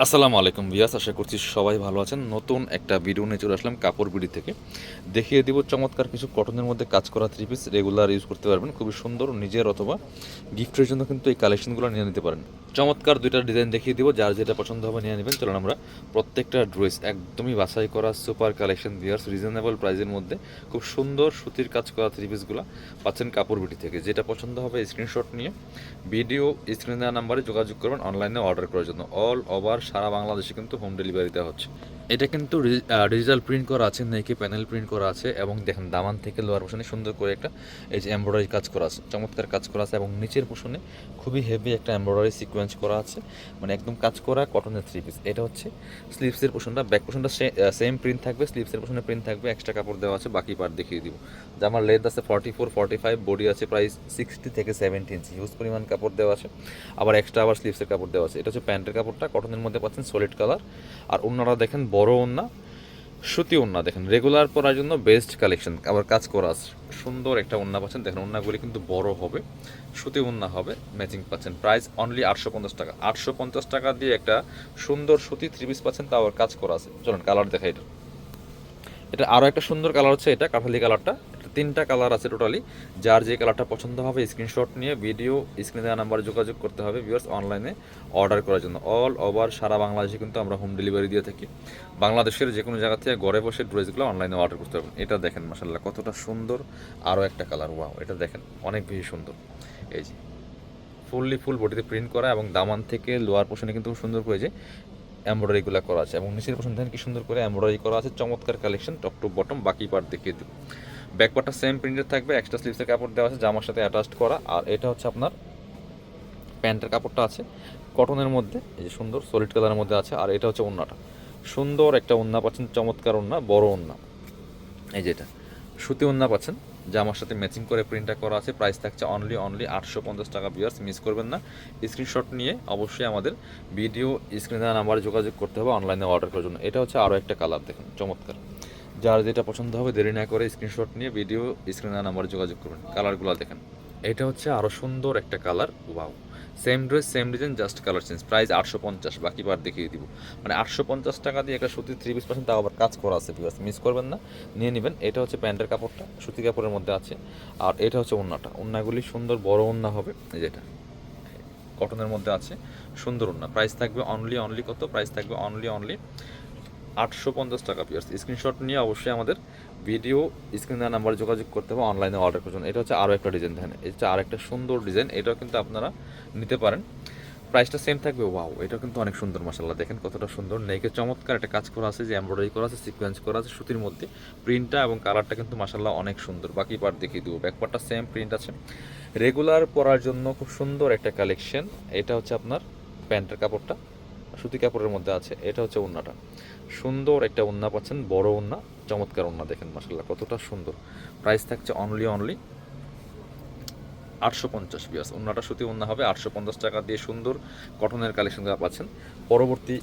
আসসালামু আলাইকুম ভিউয়ার্স, আশা করছি সবাই ভালো আছেন। নতুন একটা ভিডিও নিয়ে চলে আসলাম কাপড় বিডি থেকে। দেখিয়ে দিব চমৎকার কিছু কটনের মধ্যে কাজ করা থ্রি পিস, রেগুলার ইউজ করতে পারবেন। খুবই সুন্দর, নিজের অথবা গিফটের জন্য কিন্তু এই কালেকশনগুলো নিয়ে নিতে পারেন। চমৎকার দুইটা ডিজাইন দেখিয়ে দিব, যার যেটা পছন্দ হবে নিয়ে নেবেন। চলুন আমরা প্রত্যেকটা ড্রেস একদমই বাছাই করা সুপার কালেকশন ভিউয়ার্স, রিজনেবল প্রাইসের মধ্যে খুব সুন্দর সুতির কাজ করা থ্রি পিসগুলো পাচ্ছেন কাপড় বিডি থেকে। যেটা পছন্দ হবে স্ক্রিনশট নিয়ে ভিডিও স্ক্রিনে দেওয়া নাম্বারে যোগাযোগ করবেন অনলাইনে অর্ডার করার জন্য। অল ওভার সারা বাংলাদেশে কিন্তু হোম ডেলিভারি দেওয়া হচ্ছে। এটা কিন্তু ডিজিটাল প্রিন্ট করা আছে, নেকে প্যানেল প্রিন্ট করা আছে, এবং দেখেন দামান থেকে লোয়ার পোর্শনে সুন্দর করে একটা এই যে এমব্রয়ডারি কাজ করা আছে, চমৎকার কাজ করা আছে, এবং নিচের পোর্শনে খুবই হেভি একটা এমব্রয়ডারি সিকোয়েন্স করা আছে, মানে একদম কাজ করা কটনের থ্রি পিস। এটা হচ্ছে স্লিভসের পোর্শনটা, ব্যাক পোর্শনটা সেম প্রিন্ট থাকবে, স্লিভসের পোর্শনে প্রিন্ট থাকবে, এক্সট্রা কাপড় দেওয়া আছে। বাকি পার্ট দেখিয়ে দিব। জামার লেন্থ আছে 44-45, বডি আছে প্রায় 60 থেকে 70 ইঞ্চি, হিউজ পরিমাণ কাপড় দেওয়া আছে, আবার এক্সট্রা আবার স্লিভসের কাপড় দেওয়া আছে। এটা হচ্ছে প্যান্টের কাপড়টা, কটনের মধ্যে পাচ্ছেন সলিড কালার। আর ওন্নাটা দেখেন বড় ওন্না, সুতি ওন্না, দেখেন রেগুলার পরার জন্য বেস্ট কালেকশন। আবার কাজ করা আছে, সুন্দর একটা ওন্না পাচ্ছেন। দেখেন ওন্নাগুলি কিন্তু বড় হবে, সুতি ওন্না হবে, ম্যাচিং পাচ্ছেন। প্রাইস অনলি 850 টাকা। 850 টাকা দিয়ে একটা সুন্দর সুতি থ্রি পিস পাচ্ছেন, তাও আবার কাজ করা আছে। চলুন কালার দেখাই। এটা এটা আরও একটা সুন্দর কালার হচ্ছে এটা কাঠালি কালারটা। এটা তিনটা কালার আছে টোটালি। যার যে কালারটা পছন্দ হবে স্ক্রিনশট নিয়ে ভিডিও স্ক্রিনে দেওয়া নাম্বারে যোগাযোগ করতে হবে ভিউয়ার্স অনলাইনে অর্ডার করার জন্য। অল ওভার সারা বাংলাদেশে কিন্তু আমরা হোম ডেলিভারি দিয়ে থাকি। বাংলাদেশের যে কোনো জায়গা থেকে ঘরে বসে ড্রেসগুলো অনলাইনে অর্ডার করতে পারবেন। এটা দেখেন মাশাআল্লাহ কতটা সুন্দর। আরও একটা কালার, ওয়াও, এটা দেখেন অনেক বেশি সুন্দর। এই যে ফুল বডিতে প্রিন্ট করা, এবং দামান থেকে লোয়ার পোর্শনে কিন্তু সুন্দর করে যে এমব্রয়ডারিগুলো করা আছে, এবং নিচের পোর্শন দেখেন কি সুন্দর করে এমব্রয়ডারি করা আছে। চমৎকার কালেকশন, টপ টু বটম। বাকি পার্ট দেখিয়ে দেব। ব্যাক পার্টটা সেম প্রিন্টের থাকবে, এক্সট্রা স্লিভসের কাপড় দেওয়া আছে, জামার সাথে অ্যাটাচড করা। আর এটা হচ্ছে আপনার প্যান্টের কাপড়টা আছে কটনের মধ্যে, এই যে সুন্দর সলিড কালারের মধ্যে আছে। আর এটা হচ্ছে ওন্নাটা, সুন্দর একটা ওন্না পাচ্ছেন, চমৎকার ওন্না, বড় ওন্না। এই যে এটা সুতি ওন্না পাচ্ছেন, জামার সাথে ম্যাচিং করে প্রিন্টটা করা আছে। প্রাইস থাকছে অনলি 850 টাকা। ভিউয়ার্স মিস করবেন না। স্ক্রিনশট নিয়ে অবশ্যই আমাদের ভিডিও স্ক্রিনে দেওয়া নাম্বারে যোগাযোগ করতে হবে অনলাইনে অর্ডার করার জন্য। এটা হচ্ছে আরও একটা কালার, দেখুন চমৎকার। যার যেটা পছন্দ হবে দেরি না করে স্ক্রিনশট নিয়ে ভিডিও স্ক্রিনে দেওয়া নাম্বারে যোগাযোগ করবেন। কালারগুলো দেখেন, এটা হচ্ছে আরও সুন্দর একটা colour, wow. Same dress same design, just colour change. Price 850, বাকি বার দেখিয়ে দিব। মানে 850 টাকা দিয়ে একটা সুতির থ্রি পিস পাচ্ছেন, তাও আবার কাজ করা আছে। ভিউয়ার্স মিস করবেন না, নিয়ে নেবেন। এটা হচ্ছে প্যান্টের কাপড়টা, সুতি কাপড়ের মধ্যে আছে। আর এটা হচ্ছে ওন্নাটা, ওন্নাগুলি সুন্দর বড় ওন্না হবে, যেটা কটনের মধ্যে আছে, সুন্দর ওন্না। প্রাইস থাকবে অনলি কত? প্রাইস থাকবে অনলি 850 টাকা। ভিউয়ার্স স্ক্রিনশট নিয়ে অবশ্যই আমাদের ভিডিও স্ক্রিন দেওয়া নাম্বারে যোগাযোগ করতে হবে অনলাইনে অর্ডার করার জন্য। এটা হচ্ছে আরও একটা ডিজাইন, দেখেন এটা আর একটা সুন্দর ডিজাইন, এটাও কিন্তু আপনারা নিতে পারেন। প্রাইসটা সেম থাকবে। ওয়াও, এটা কিন্তু অনেক সুন্দর মাশাআল্লাহ, দেখেন কতটা সুন্দর। নেকে চমৎকার একটা কাজ করা আছে, যে এমব্রয়ডারি করা আছে, সিকোয়েন্স করা আছে সুতির মধ্যে। প্রিন্টটা এবং কালারটা কিন্তু মাশাআল্লাহ অনেক সুন্দর। বাকি পার্ট দেখিয়ে দেবো। ব্যাক পার্টটা সেম প্রিন্ট আছে, রেগুলার পরার জন্য খুব সুন্দর একটা কালেকশন। এটা হচ্ছে আপনার প্যান্টের কাপড়টা, সুতি কাপড়ের মধ্যে আছে। এটা হচ্ছে ওন্নাটা, সুন্দর একটা ওন্না পাচ্ছেন, বড় ওন্না, চমৎকার ওন্না, দেখেন মাশাআল্লাহ কতটা সুন্দর। প্রাইস থাকছে অনলি 850। বিয়াস ওন্নাটা সুতি ওন্না হবে, 850 টাকা দিয়ে সুন্দর কটনের কালেকশন পাচ্ছেন। পরবর্তী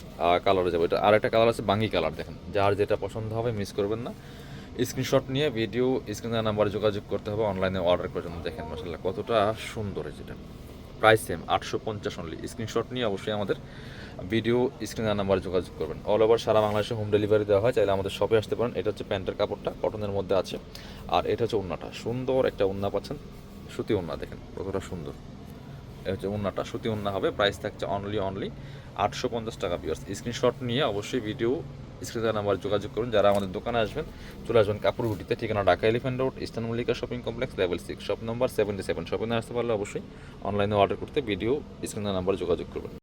কালারে যাবো। এটা আর একটা কালার আছে বাঙ্গি কালার, দেখেন যার যেটা পছন্দ হবে মিস করবেন না। স্ক্রিনশট নিয়ে ভিডিও স্ক্রিনের নাম্বারে যোগাযোগ করতে হবে অনলাইনে অর্ডার করার জন্য। দেখেন মাশাআল্লাহ কতটা সুন্দর। যেটা প্রাইস সেম 850 অনলি। স্ক্রিনশট নিয়ে অবশ্যই আমাদের ভিডিও স্ক্রিনের নাম্বারে যোগাযোগ করবেন। অল ওভার সারা বাংলাদেশে হোম ডেলিভারি দেওয়া হয়, চাইলে আমাদের শপে আসতে পারেন। এটা হচ্ছে প্যান্টের কাপড়টা, কটনের মধ্যে আছে। আর এটা হচ্ছে ওন্নাটা, সুন্দর একটা ওন্না পাচ্ছেন, সুতি ওন্না, দেখেন কতটা সুন্দর। এটা হচ্ছে ওন্নাটা, সুতি ওন্না হবে। প্রাইস থাকছে অনলি 850 টাকা। ভিউয়ার্স স্ক্রিনশট নিয়ে অবশ্যই ভিডিও স্ক্রিনের নাম্বার যোগাযোগ করুন। যারা আমাদের দোকানে আসবেন, চলে আসবেন কাপড় গুটিতে, ঠিকানা Dhaka elephant road, eastern Mallika shopping complex, level 6, shop number 77। শপে না আসতে পারলে অবশ্যই অনলাইনে অর্ডার করতে ভিডিও স্ক্রিনের নাম্বার যোগাযোগ করবেন।